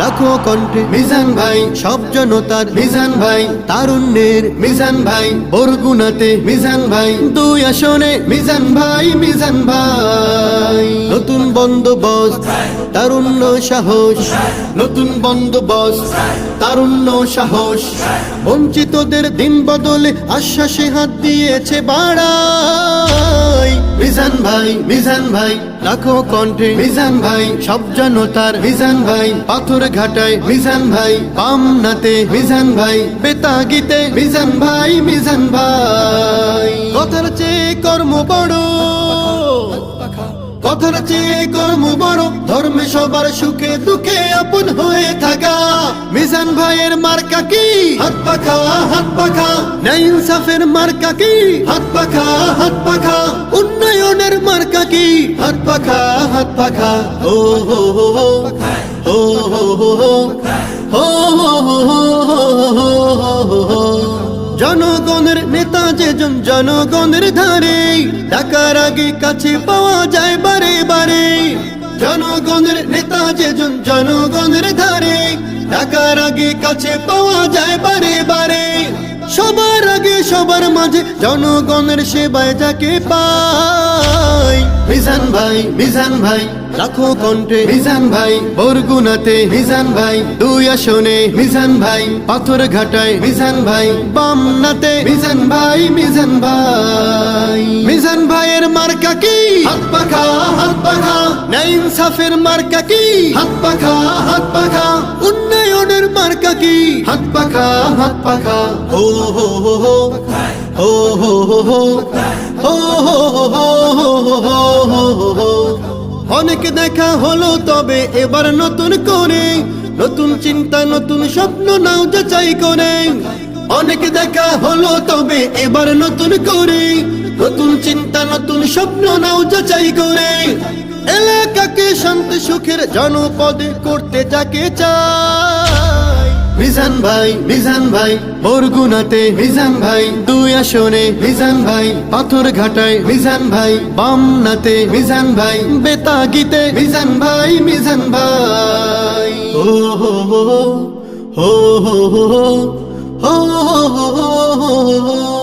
লাখো কণ্ঠে মিজান ভাই, সব জনতার মিজান ভাই, তারুণ্যের মিজান ভাই, বরগুনাতে মিজান ভাই, 2 আসনে মিজান ভাই, মিজান ভাই। নতুন বন্দোবস্ত, তারুণ্য সাহস, নতুন বন্দোবস্ত, তারুণ্য সাহস, বঞ্চিতদের দিন বদলে আশ্বাসে হাত দিয়েছে বাড়াই। মিজান ভাই, মিজান ভাই, লাখো কণ্ঠে মিজান ভাই, সব জনতার মিজান ভাই, পাথর ঘাটায় মিজান ভাই, পামনাতে মিজান ভাই, বেতাগিতে মিজান ভাই, মিজান ভাই। কথার চেয়ে কর্ম বড়, কথার চেয়ে কর্ম বড়, ধর্মে সবার সুখে দুঃখে আপন হয়ে থাকা। মিজান ভাইয়ের মার্কা কি? হাত পাখা, হাত পাখা। ন্যায় ইনসাফের মার্কা কি? হাত পাখা, হাত পাখা। উন্নয়নের মার্কা কি? হাত পাখা, হাত পাখা। ও হো হো হো, ও হো হো হো, ও হো হো হো। জনগণের নেতা যেজন জনগণের ধারে, ডাকার আগে কাছে পাওয়া যায় বারে বারে। জনগণের নেতা যেজন জনগণের ধারে, ডাকার আগে কাছে পাওয়া যায় বারে বারে। সবার আগে সবার মাঝে জনগণের সেবায় যাকে পাই। মিজান ভাই, মিজান ভাই, লাখো কণ্ঠে মিজান ভাই, বরগুনাতে মিজান ভাই, 2 আসনে মিজান ভাই, পাথর ঘাটায় মিজান ভাই, বামনাতে মিজান ভাই, মিজান ভাই। মিজান ভাইয়ের মার্কা কি? হাত পাখা, হাত পাখা। ন্যায় ইনসাফের মার্কা কি? হাত পাখা, হাত পাখা। উন্নয়নের মার্কা কি? হাত পাখা, হাত পাখা। ও হো হো হো, ও হো হো হো, ও হো হো হো। অনেক দেখা হলো তবে এবার নতুন করে, নতুন চিন্তা নতুন স্বপ্ন নাও যাচাই করে। অনেক দেখা হলো তবে এবার নতুন করে, নতুন চিন্তা নতুন স্বপ্ন নাও যাচাই করে। এলাকাকে শান্তি সুখের জনপদে করতে যাকে চাই। মিজান ভাই, মিজান ভাই, বরগুনাতে মিজান ভাই, 2 আসনে মিজান ভাই, পাথর ঘাটায় মিজান ভাই, বামনাতে মিজান ভাই, বেতাগিতে মিজান ভাই, মিজান ভাই। ও হো হো হো, হো হো হো, হো হো হো।